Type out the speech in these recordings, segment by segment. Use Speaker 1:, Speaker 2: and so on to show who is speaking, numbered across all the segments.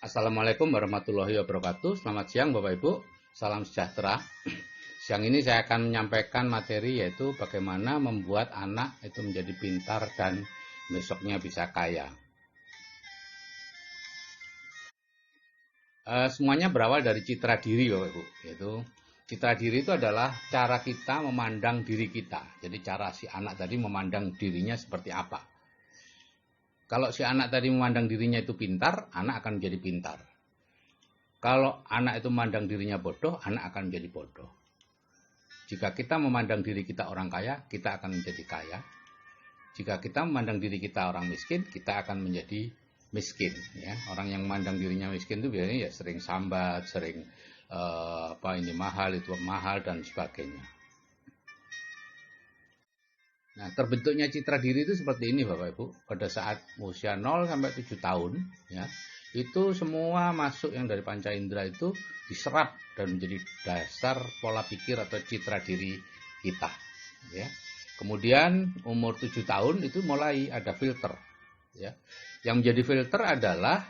Speaker 1: Assalamualaikum warahmatullahi wabarakatuh. Selamat siang Bapak Ibu. Salam sejahtera. Siang ini saya akan menyampaikan materi yaitu bagaimana membuat anak itu menjadi pintar dan besoknya bisa kaya. Semuanya berawal dari citra diri Bapak Ibu. Yaitu citra diri itu adalah cara kita memandang diri kita. Jadi cara si anak tadi memandang dirinya seperti apa. Kalau si anak tadi memandang dirinya itu pintar, anak akan menjadi pintar. Kalau anak itu memandang dirinya bodoh, anak akan menjadi bodoh. Jika kita memandang diri kita orang kaya, kita akan menjadi kaya. Jika kita memandang diri kita orang miskin, kita akan menjadi miskin. Ya. Orang yang memandang dirinya miskin itu biasanya ya sering sambat, sering ini mahal, itu mahal, dan sebagainya. Nah, terbentuknya citra diri itu seperti ini Bapak Ibu. Pada saat usia 0 sampai 7 tahun, ya, itu semua masuk yang dari panca indera itu diserap dan menjadi dasar pola pikir atau citra diri kita. Ya. Kemudian umur 7 tahun itu mulai ada filter. Ya. Yang menjadi filter adalah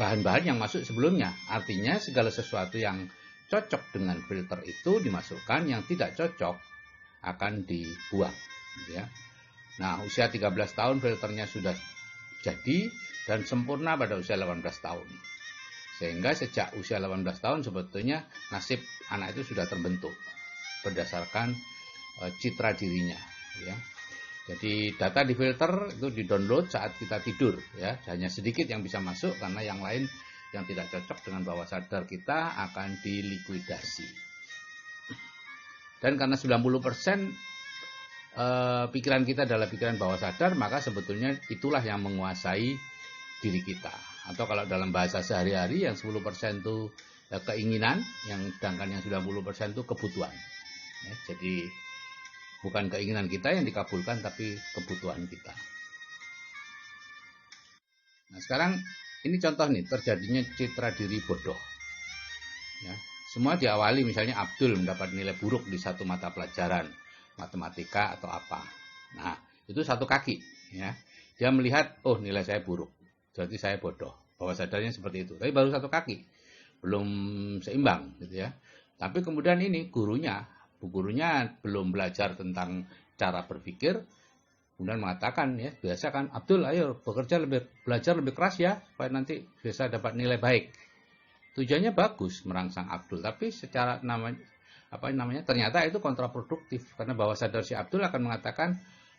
Speaker 1: bahan-bahan yang masuk sebelumnya. Artinya segala sesuatu yang cocok dengan filter itu dimasukkan, yang tidak cocok akan dibuang. Ya. Nah, usia 13 tahun filternya sudah jadi dan sempurna pada usia 18 tahun. Sehingga sejak usia 18 tahun sebetulnya nasib anak itu sudah terbentuk berdasarkan citra dirinya. Ya. Jadi data di filter itu di-download saat kita tidur. Ya. Hanya sedikit yang bisa masuk karena yang lain yang tidak cocok dengan bawah sadar kita akan dilikuidasi. Dan karena 90% pikiran kita adalah pikiran bawah sadar, maka sebetulnya itulah yang menguasai diri kita. Atau kalau dalam bahasa sehari-hari yang 10% itu keinginan, yang sedangkan yang 90% itu kebutuhan. Ya, jadi bukan keinginan kita yang dikabulkan, tapi kebutuhan kita. Nah, sekarang ini contoh nih terjadinya citra diri bodoh. Ya, semua diawali misalnya Abdul mendapat nilai buruk di satu mata pelajaran, matematika atau apa. Nah, itu satu kaki. Ya. Dia melihat, oh nilai saya buruk, berarti saya bodoh. Bawah sadarnya seperti itu. Tapi baru satu kaki, belum seimbang, gitu ya. Tapi kemudian ini gurunya belum belajar tentang cara berpikir, kemudian mengatakan ya biasa kan Abdul, ayo belajar lebih keras ya, supaya nanti bisa dapat nilai baik. Tujuannya bagus merangsang Abdul, tapi secara ternyata itu kontraproduktif karena bawah sadar si Abdul akan mengatakan,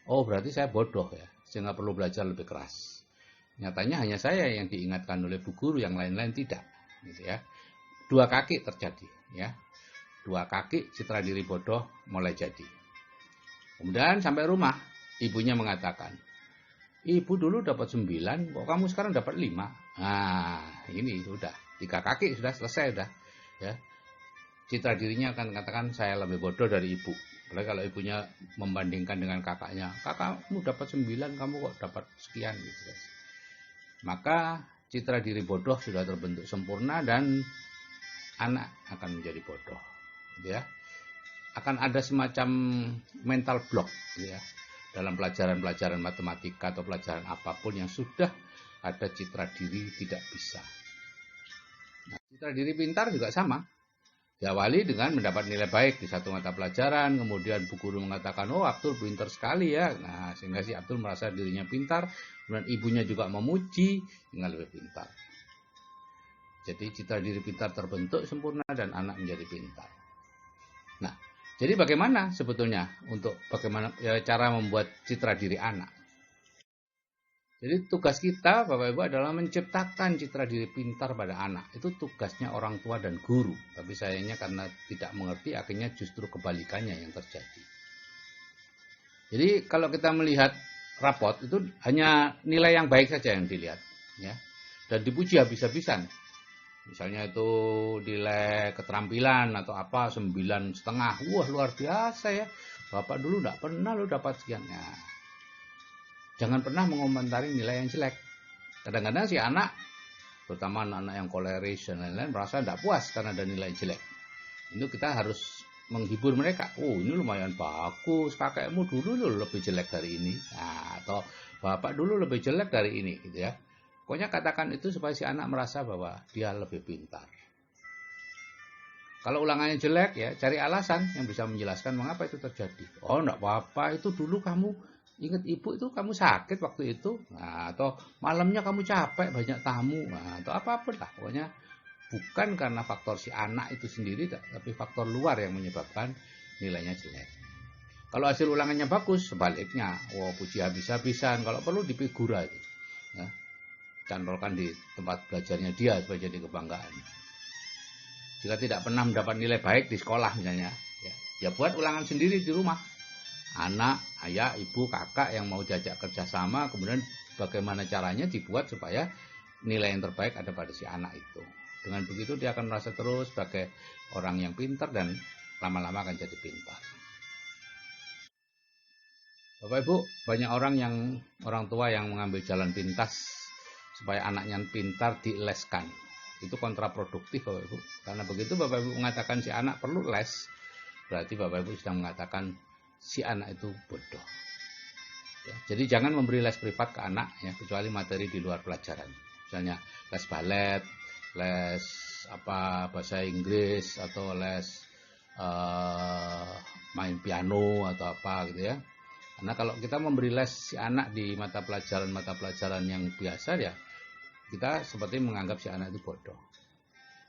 Speaker 1: oh berarti saya bodoh ya, sehingga perlu belajar lebih keras. Nyatanya hanya saya yang diingatkan oleh bu guru, yang lain-lain tidak, gitu ya. Dua kaki terjadi, ya. Dua kaki citra diri bodoh mulai jadi. Kemudian sampai rumah, ibunya mengatakan, ibu dulu dapat 9, kok kamu sekarang dapat 5? Nah, ini sudah 3 kaki sudah selesai sudah, ya. Citra dirinya akan mengatakan saya lebih bodoh dari ibu. Apalagi kalau ibunya membandingkan dengan kakaknya, kakakmu dapat 9, kamu kok dapat sekian gitu. Maka citra diri bodoh sudah terbentuk sempurna dan anak akan menjadi bodoh. Gitu ya. Akan ada semacam mental block gitu ya. Dalam pelajaran-pelajaran matematika atau pelajaran apapun yang sudah ada citra diri tidak bisa. Nah, citra diri pintar juga sama. Diawali dengan mendapat nilai baik di satu mata pelajaran, kemudian bu guru mengatakan, oh Abdul pintar sekali ya. Nah, sehingga si Abdul merasa dirinya pintar, kemudian ibunya juga memuji, sehingga lebih pintar. Jadi citra diri pintar terbentuk sempurna dan anak menjadi pintar. Nah, jadi bagaimana sebetulnya cara membuat citra diri anak? Jadi tugas kita Bapak Ibu adalah menciptakan citra diri pintar pada anak. Itu tugasnya orang tua dan guru. Tapi sayangnya karena tidak mengerti, akhirnya justru kebalikannya yang terjadi. Jadi kalau kita melihat rapot itu hanya nilai yang baik saja yang dilihat, ya. Dan dipuji habis-habisan. Misalnya itu nilai keterampilan atau apa 9,5. Wah luar biasa ya. Bapak dulu tidak pernah lo dapat sekian. Nah, jangan pernah mengomentari nilai yang jelek. Kadang-kadang si anak, terutama anak-anak yang koleris dan lain-lain, merasa tidak puas karena ada nilai jelek. Itu kita harus menghibur mereka. Oh ini lumayan bagus, kakekmu dulu lebih jelek dari ini. Nah, atau bapak dulu lebih jelek dari ini, gitu ya. Pokoknya katakan itu supaya si anak merasa bahwa dia lebih pintar. Kalau ulangannya jelek ya cari alasan yang bisa menjelaskan mengapa itu terjadi. Oh enggak apa-apa, itu dulu kamu ingat ibu itu kamu sakit waktu itu. Nah, atau malamnya kamu capek banyak tamu. Nah, atau apapun lah. Pokoknya bukan karena faktor si anak itu sendiri tapi faktor luar yang menyebabkan nilainya jelek. Kalau hasil ulangannya bagus sebaliknya, wah puji habis-habisan, kalau perlu dipigura itu. Ya, cantolkan di tempat belajarnya dia supaya jadi kebanggaan. Jika tidak pernah mendapat nilai baik di sekolah misalnya, ya buat ulangan sendiri di rumah. Anak, ayah, ibu, kakak yang mau diajak kerjasama, kemudian bagaimana caranya dibuat supaya nilai yang terbaik ada pada si anak itu. Dengan begitu dia akan merasa terus sebagai orang yang pintar dan lama-lama akan jadi pintar. Bapak Ibu, banyak orang tua yang mengambil jalan pintas supaya anaknya pintar dileskan. Itu kontraproduktif Bapak Ibu. Karena begitu Bapak Ibu mengatakan si anak perlu les, berarti Bapak Ibu sedang mengatakan si anak itu bodoh. Ya, jadi jangan memberi les privat ke anak ya, kecuali materi di luar pelajaran. Misalnya les balet, les bahasa Inggris atau les main piano atau apa gitu ya. Karena kalau kita memberi les si anak di mata pelajaran yang biasa ya, kita seperti menganggap si anak itu bodoh.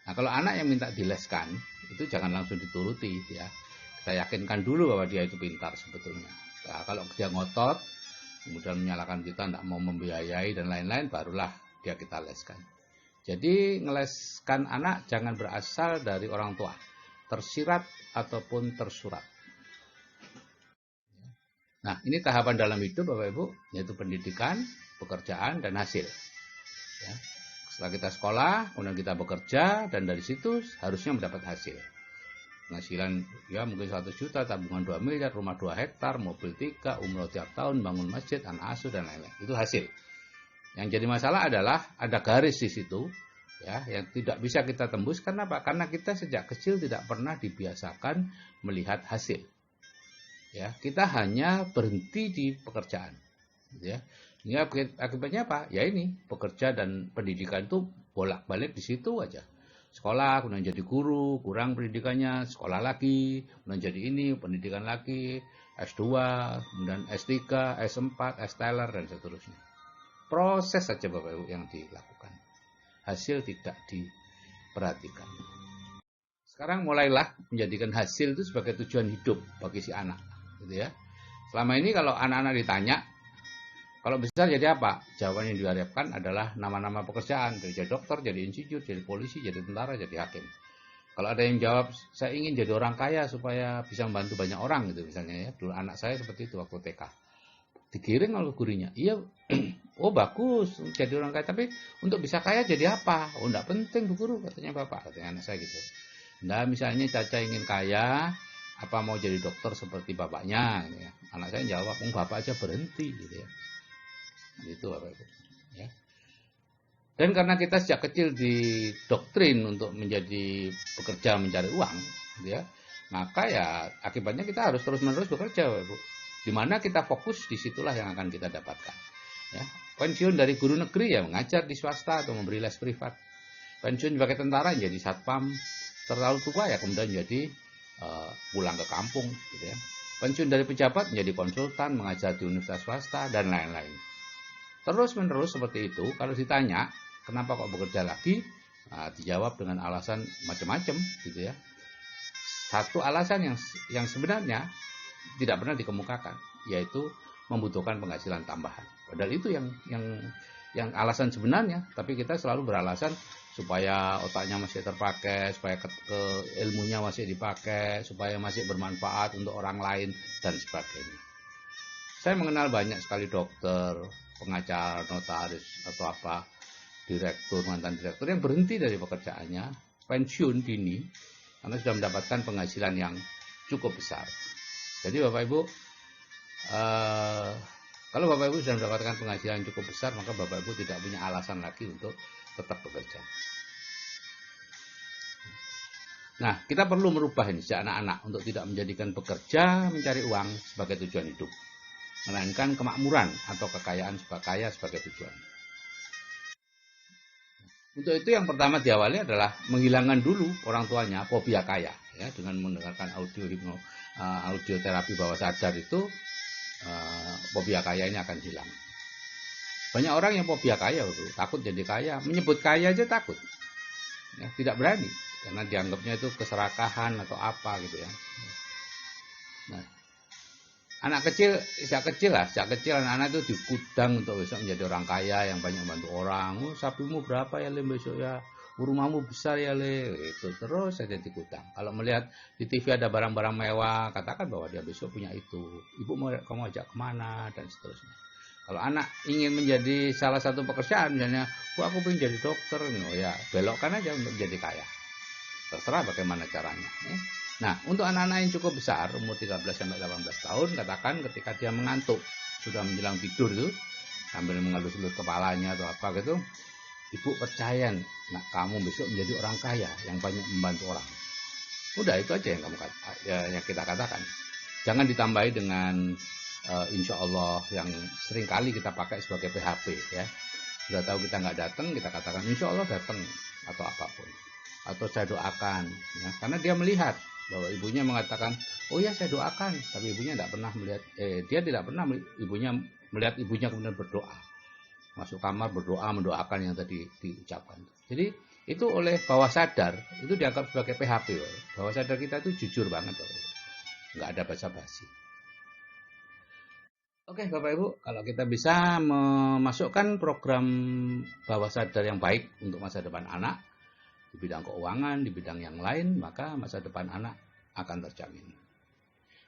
Speaker 1: Nah kalau anak yang minta dileskan, itu jangan langsung dituruti ya. Kita yakinkan dulu bahwa dia itu pintar sebetulnya. Nah, kalau dia ngotot, kemudian menyalahkan kita tidak mau membiayai dan lain-lain, barulah dia kita leskan. Jadi ngeleskan anak jangan berasal dari orang tua, tersirat ataupun tersurat. Nah ini tahapan dalam hidup Bapak Ibu, yaitu pendidikan, pekerjaan, dan hasil. Ya. Setelah kita sekolah, kemudian kita bekerja, dan dari situ harusnya mendapat hasil. Penghasilan ya mungkin 100 juta, tabungan 2 miliar, rumah 2 hektar, mobil 3, umroh tiap tahun, bangun masjid, anak asuh, dan lain-lain. Itu hasil. Yang jadi masalah adalah ada garis di situ ya, yang tidak bisa kita tembus. Karena apa? Karena kita sejak kecil tidak pernah dibiasakan melihat hasil. Ya, kita hanya berhenti di pekerjaan. Gitu ya. Ini akibatnya apa? Ya ini, pekerja dan pendidikan itu bolak-balik di situ aja. Sekolah, kemudian jadi guru, kurang pendidikannya, sekolah lagi, kemudian jadi ini, pendidikan lagi, S2, kemudian S3, S4, S-Teller, dan seterusnya. Proses saja Bapak Ibu yang dilakukan. Hasil tidak diperhatikan. Sekarang mulailah menjadikan hasil itu sebagai tujuan hidup bagi si anak. Gitu ya. Selama ini kalau anak-anak ditanya, kalau besar jadi apa? Jawaban yang diharapkan adalah nama-nama pekerjaan. Jadi dokter, jadi insinyur, jadi polisi, jadi tentara, jadi hakim. Kalau ada yang jawab, saya ingin jadi orang kaya supaya bisa membantu banyak orang gitu misalnya ya. Dulu anak saya seperti itu waktu TK. Digiring oleh gurunya. Iya, oh bagus jadi orang kaya. Tapi untuk bisa kaya jadi apa? Oh enggak penting Bu Guru, katanya Bapak. Katanya anak saya gitu. Nah misalnya Caca ingin kaya, apa mau jadi dokter seperti bapaknya? Gitu ya. Anak saya jawab, bapak aja berhenti gitu ya. Itu Bapak Ibu ya. Dan karena kita sejak kecil didoktrin untuk menjadi pekerja mencari uang gitu ya, maka ya akibatnya kita harus terus-menerus bekerja Bapak Ibu. Di mana kita fokus, disitulah yang akan kita dapatkan ya. Pensiun dari guru negeri ya mengajar di swasta atau memberi les privat. Pensiun sebagai tentara jadi satpam, terlalu tua ya kemudian jadi pulang ke kampung gitu ya. Pensiun dari pejabat menjadi konsultan, mengajar di universitas swasta dan lain-lain. Terus menerus seperti itu. Kalau ditanya kenapa kok bekerja lagi, dijawab dengan alasan macam-macam gitu ya. Satu alasan yang sebenarnya tidak pernah dikemukakan, yaitu membutuhkan penghasilan tambahan. Padahal itu yang alasan sebenarnya, tapi kita selalu beralasan supaya otaknya masih terpakai, supaya ilmunya masih dipakai, supaya masih bermanfaat untuk orang lain dan sebagainya. Saya mengenal banyak sekali dokter, pengacara, notaris atau apa, direktur, mantan direktur yang berhenti dari pekerjaannya, pensiun dini karena sudah mendapatkan penghasilan yang cukup besar. Jadi Bapak Ibu, kalau Bapak Ibu sudah mendapatkan penghasilan yang cukup besar, maka Bapak Ibu tidak punya alasan lagi untuk tetap bekerja. Nah, kita perlu merubah ini sejak anak-anak untuk tidak menjadikan bekerja mencari uang sebagai tujuan hidup, melainkan kemakmuran atau kekayaan sebagai tujuan. Untuk itu yang pertama diawali adalah menghilangkan dulu orang tuanya fobia kaya, ya, dengan mendengarkan audio terapi bawah sadar itu, fobia kaya ini akan hilang. Banyak orang yang fobia kaya itu takut jadi kaya, menyebut kaya aja takut, ya, tidak berani karena dianggapnya itu keserakahan atau apa gitu ya. Nah, sejak kecil anak-anak itu dikudang untuk besok menjadi orang kaya yang banyak membantu orang. Oh, sapimu berapa ya le besok ya? Rumahmu besar ya le. Itu terus saja dikudang. Kalau melihat di TV ada barang-barang mewah, katakan bahwa dia besok punya itu. Ibu mau kamu ajak kemana dan seterusnya. Kalau anak ingin menjadi salah satu pekerjaan, misalnya, aku pengen jadi dokter, oh ya belokkan aja untuk menjadi kaya. Terserah bagaimana caranya. Ya. Nah, untuk anak-anak yang cukup besar, umur 13-18 tahun, katakan ketika dia mengantuk, sudah menjelang tidur itu, sambil mengelus-elus kepalanya atau apa gitu, ibu percaya, nah kamu besok menjadi orang kaya yang banyak membantu orang. Udah, itu aja yang kita katakan. Jangan ditambahi dengan insya Allah yang sering kali kita pakai sebagai PHP, ya. Sudah tahu kita nggak datang, kita katakan insya Allah datang atau apapun. Atau saya doakan, ya, karena dia melihat bahwa ibunya mengatakan, oh ya saya doakan, tapi ibunya tidak pernah melihat, dia tidak pernah melihat ibunya kemudian berdoa, masuk kamar berdoa mendoakan yang tadi diucapkan. Jadi itu oleh bawah sadar itu dianggap sebagai PHP. Bawah sadar kita itu jujur banget, nggak ada basa-basi. Oke Bapak Ibu, kalau kita bisa memasukkan program bawah sadar yang baik untuk masa depan anak, di bidang keuangan, di bidang yang lain, maka masa depan anak akan terjamin.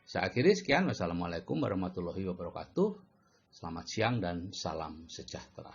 Speaker 1: Saya akhiri sekian. Wassalamualaikum warahmatullahi wabarakatuh. Selamat siang dan salam sejahtera.